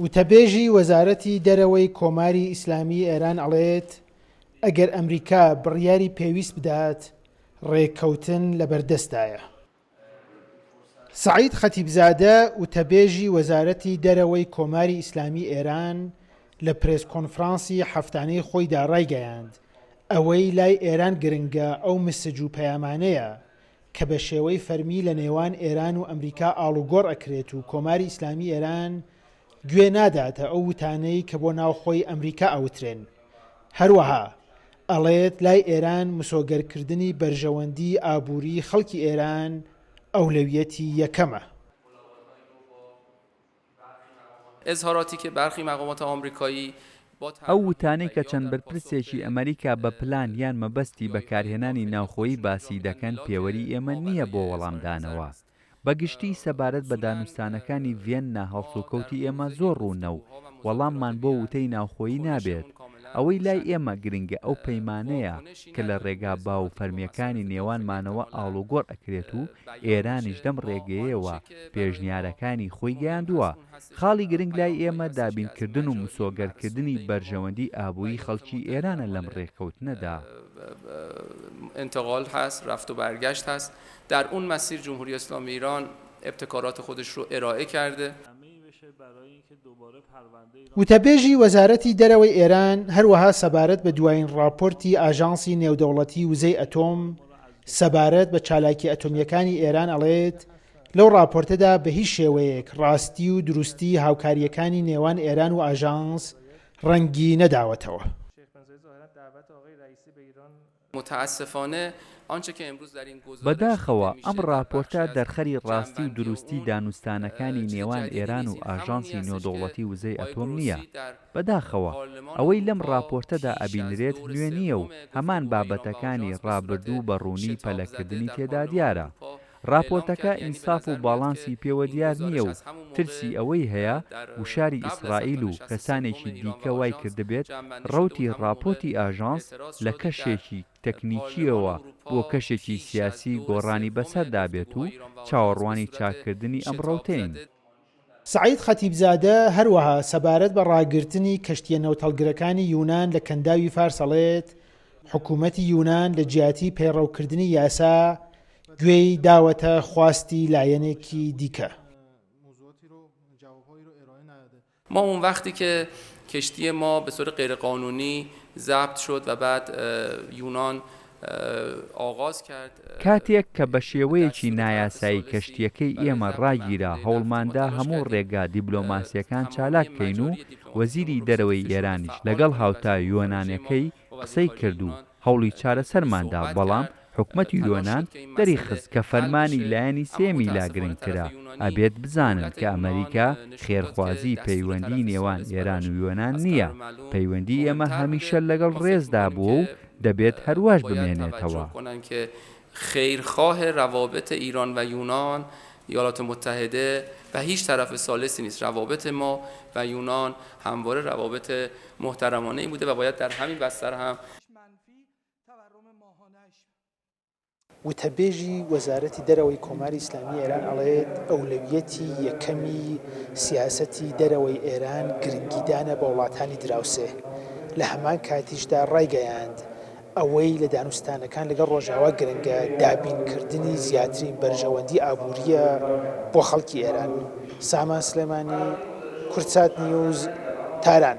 وتەبێژی وەزارەتی دەرەوەی کۆماری ئیسلامی ئێران ئەڵێت ئەگەر ئەمریکا بڕیاری پێویست بدات ڕێککەوتن لەبەردەستایە. سەعید خەتیبزادە وتەبێژی وەزارەتی دەرەوەی کۆماری ئیسلامی ئێران لە پرێس کۆنفرانسی هەفتانەی خۆیدا ڕایگەیاند ئەوەی لای ئێران گرنگە ئەو مسج و پەیامانەیە کە بە شێوەی فەرمی لە نێوان ئێران و ئەمریکا ئاڵوگۆڕ ئەکرێت و کۆماری ئیسلامی ئێران گوێ ناداتە ئەو وتانەی کە بۆ ناوخۆی ئەمریکا ئەوترێن. هەروەها ئەڵێت لای ئێران مسۆگەرکردنی بەرژەوەندی ئابووری خەڵکی ئێران ئەولەویەتی یەکەمە. ئێزهاراتی کە بەرخی مەقامات ئەمریکایی ئەو وتانەی کە چەند بەرپرسێکی ئەمریکا بە پلان یان مەبەستی بەکارهێنانی ناوخۆیی باسی دەکەن پێوەری ئێمە نییە بۆ وەڵامدانەوە. بەگشتی سەبارەت بە دانوستانەکانی ڤێننا هەڵسوکەوتی ئێمە زۆر ڕوونە و وەڵاممان بۆ وتەی ناوخۆیی نابێت. ئەوەی لای ئێمە گرنگە ئەو پەیمانەیە کە لە ڕێگا باو فەرمیەکانی نێوانمانەوە ئاڵوگۆڕ ئەکرێت و ئێرانیش دەم ڕێگەیەوە پێشنیارەکانی خۆی گەیاندووە. خاڵی گرنگ لای ئێمە دابینکردن و مسۆگەرکردنی بەرژەوەندی ئابووری خەڵکی ئێرانە لەم ڕێکەوتنەدا. انتقال هست، رفت و برگشت هست. در اون مسیر جمهوری اسلامی ایران ابتکارات خودش رو ارائه کرده. وتەبێژی وەزارەتی دەرەوەی ئێران هەروەها سەبارەت بە دوایین راپۆرتی ئاژانسی نێودەوڵەتی وزەی ئەتۆم سەبارەت بە چالاکی ئەتۆمیەکانی ئێران ئەڵێت لەو راپۆرتەدا بە هیچ شێوەیەک ڕاستی و دروستی هاوکاریەکانی نێوان ئێران و ئاژانس ڕەنگی نەداوەتەوە. متاسفانه آنچه که امروز در این بەداخەوە ئەم راپۆرتە دەرخەری ڕاستی و دروستی دانوستانەکانی نێوان ئێران و ئاژانسی نێودەوڵەتی وزەی ئەتۆم نییە. بەداخەوە ئەوەی لەم راپۆرتەدا ئەبینرێت نوێ نییە و هەمان بابەتەکانی ڕابردوو بە ڕوونی پەلەکردنی تێدا دیارە. راپۆرتەکە ئینساف و باڵانسی پێوە دیار نییە و ترسی ئەوەی هەیە وشاری ئیسرائیل و کەسانێکی دیکە وای کردبێت ڕەوتی راپۆرتی ئاژانس لە کەشێکی تەکنیکیەوە بۆ کەشێکی سیاسی گۆڕانی بەسەردا بێت و چاوەڕوانی چاکردنی ئەم ڕەوتەین. سەعید خەتیبزادە هەروەها سەبارەت بە ڕاگررتنی کەشتیە نەوتەڵگرەکانی یونان لە کەنداوی فارسەڵێت حکوومەتی یونان لە جیاتی پەیڕەوکردنی یاسا گوێی داوەتە خواستی لایەنێکی دیکە. ما اون وقتی که کشتی ما به صورت غیرقانونی ضبط شد و بعد یونان آغاز کرد کاتێک کە بە شێوەیەکی نایاسایی کەشتیەکەی ئێمە ڕاگیرا هەوڵماندا هەموو ڕێگا دیبلۆماسیەکان چالاککەین و وەزیری دەرەوەی ئێرانیش لەگەڵ هاوتا یۆنانەکەی قسەی کرد و هەوڵی چارەسەرماندا بەڵام حکومەتی یۆنان دەری خست کە فەرمانی لایەنی سێمی لا گرنگترە ئەبێت بزانن کە ئەمریکا خێرخوازی پەیوەندی نێوان ئێران و یۆنان نییە. پەیوەندی ئێمە هەمیشە لەگەڵ ڕێزدا بووە و دەبێت هەروەش بمێنێتەوە. خیرخواه روابط ایران و یونان ایالات متحده و هیچ طرف ثالثی نیست. روابط ما و یونان همواره روابط محترمانه‌ای بوده و باید در همین بستر هم وتەبێژی وەزارەتی دەرەوەی کۆماری ئیسلامی ئێران ئەڵێت ئەولەویەتی یەکەمی سیاسەتی دەرەوەی ئێران گرنگیدانە بە وڵاتانی دراوسێ. لە هەمان کاتیشدا ڕایگەیاند ئەوەی لە دانوستانەکان لەگەڵ ڕۆژاوا گرنگە دابینکردنی زیاترین بەرژەوەندی ئابووریە بۆ خەڵکی ئێران. سامان سلێمانی، کورتسات نیوز، تاران.